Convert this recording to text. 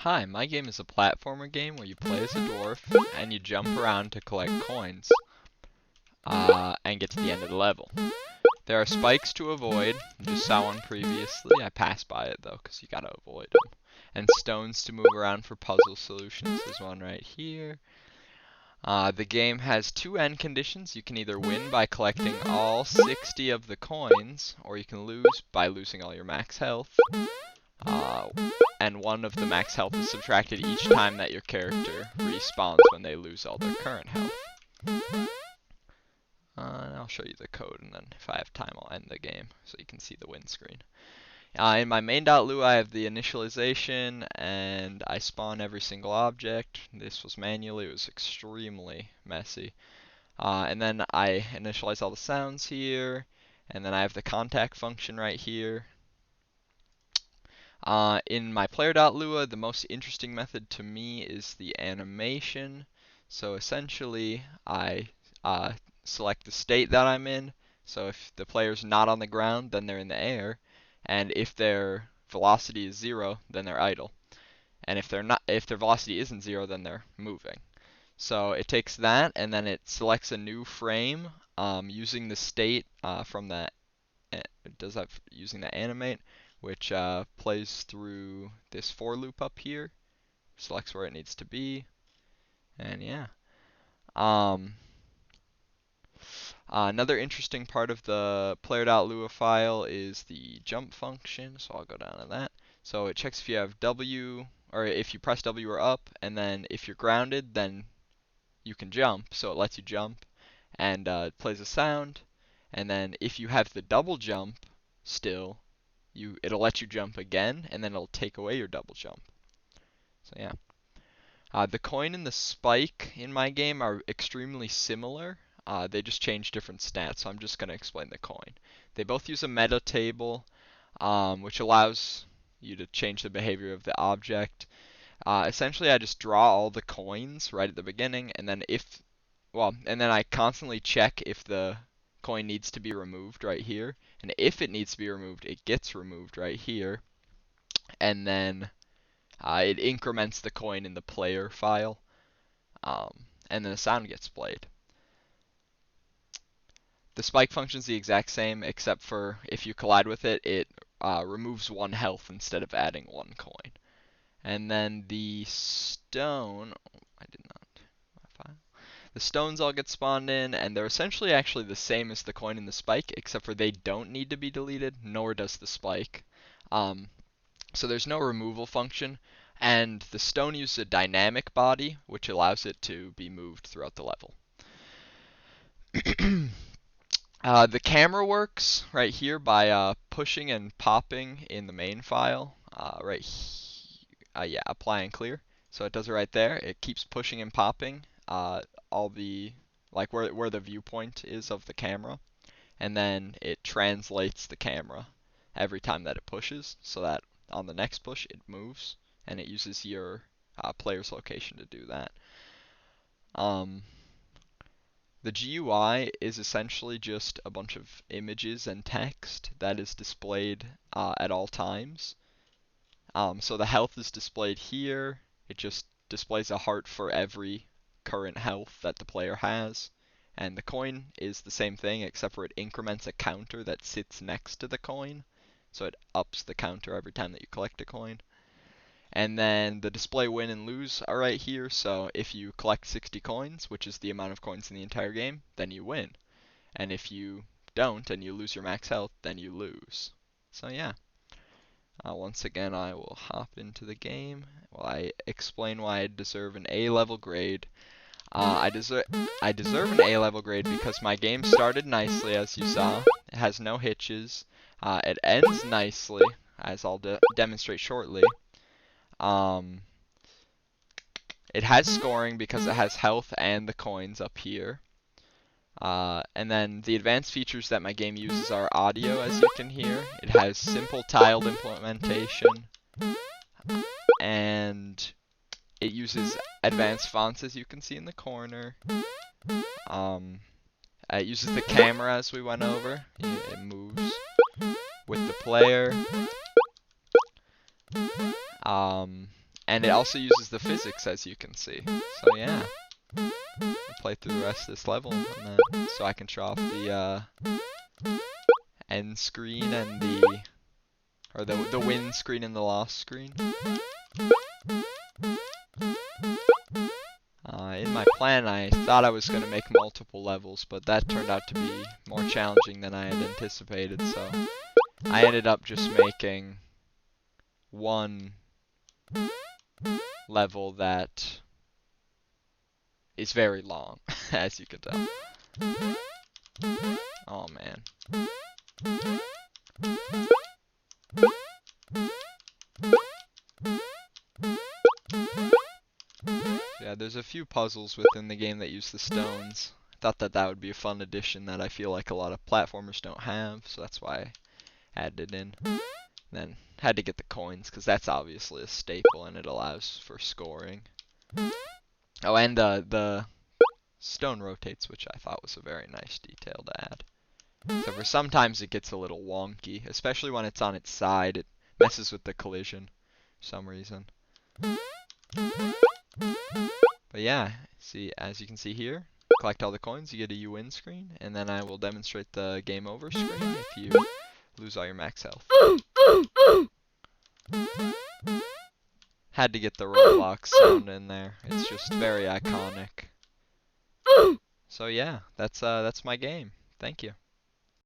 Hi, my game is a platformer game where you play as a dwarf and you jump around to collect coins and get to the end of the level. There are spikes to avoid. You just saw one previously. I passed by it though because you gotta avoid them. And stones to move around for puzzle solutions. There's one right here. The game has two end conditions. You can either win by collecting all 60 of the coins, or you can lose by losing all your max health. Uh, and one of the max health is subtracted each time that your character respawns when they lose all their current health. And I'll show you the code, and then if I have time I'll end the game so you can see the win screen. In my main.lua I have the initialization, and I spawn every single object. This was manually, it was extremely messy. And then I initialize all the sounds here, and then I have the contact function right here. In my player.lua, the most interesting method to me is the animation. So essentially, I select the state that I'm in. So if the player's not on the ground, then they're in the air. And if their velocity is 0, then they're idle. And if their velocity isn't 0, then they're moving. So it takes that, and then it selects a new frame using the state from that. It does that using the animate, which plays through this for loop up here, selects where it needs to be, and yeah. Another interesting part of the player.lua file is the jump function, so I'll go down to that. So it checks if you have W, or if you press W or up, and then if you're grounded, then you can jump, so it lets you jump, and it plays a sound, and then if you have the double jump still, it'll let you jump again, and then it'll take away your double jump. So yeah. The coin and the spike in my game are extremely similar. They just change different stats, so I'm just going to explain the coin. They both use a meta table, which allows you to change the behavior of the object. Essentially, I just draw all the coins right at the beginning, and then I constantly check if the coin needs to be removed right here. And if it needs to be removed, it gets removed right here. And then it increments the coin in the player file. And then the sound gets played. The spike function is the exact same, except for if you collide with it, it removes 1 health instead of adding 1 coin. And then the stone, I did not. The stones all get spawned in, and they're essentially actually the same as the coin and the spike, except for they don't need to be deleted, nor does the spike. So there's no removal function, and the stone uses a dynamic body, which allows it to be moved throughout the level. The camera works right here by pushing and popping in the main file, right here. Yeah, apply and clear. So it does it right there. It keeps pushing and popping. All the where the viewpoint is of the camera, and then it translates the camera every time that it pushes, so that on the next push it moves, and it uses your player's location to do that. The GUI is essentially just a bunch of images and text that is displayed at all times. So the health is displayed here. It just displays a heart for every current health that the player has. And the coin is the same thing, except for it increments a counter that sits next to the coin. So it ups the counter every time that you collect a coin. And then the display win and lose are right here. So if you collect 60 coins, which is the amount of coins in the entire game, then you win. And if you don't and you lose your max health, then you lose. So yeah. Once again, I will hop into the game while I explain why I deserve an A-level grade. I deserve an A-level grade because my game started nicely, as you saw. It has no hitches. It ends nicely, as I'll demonstrate shortly. It has scoring because it has health and the coins up here. And then the advanced features that my game uses are audio, as you can hear. It has simple tiled implementation, and it uses advanced fonts, as you can see in the corner. It uses the camera, as we went over. It moves with the player. And it also uses the physics, as you can see. So yeah, I'll play through the rest of this level, and then, so I can show off the end screen and the win screen and the loss screen. In my plan, I thought I was going to make multiple levels, but that turned out to be more challenging than I had anticipated, so I ended up just making one level that is very long, as you can tell. Oh man. Yeah, there's a few puzzles within the game that use the stones. I thought that would be a fun addition that I feel like a lot of platformers don't have, so that's why I added it in. Then had to get the coins, because that's obviously a staple and it allows for scoring. Oh, and the stone rotates, which I thought was a very nice detail to add. So for sometimes it gets a little wonky, especially when it's on its side. It messes with the collision for some reason. But yeah, see, as you can see here, collect all the coins, you get a you win screen, and then I will demonstrate the game over screen if you lose all your max health. Had to get the Roblox sound in there. It's just very iconic. So yeah, that's my game. Thank you.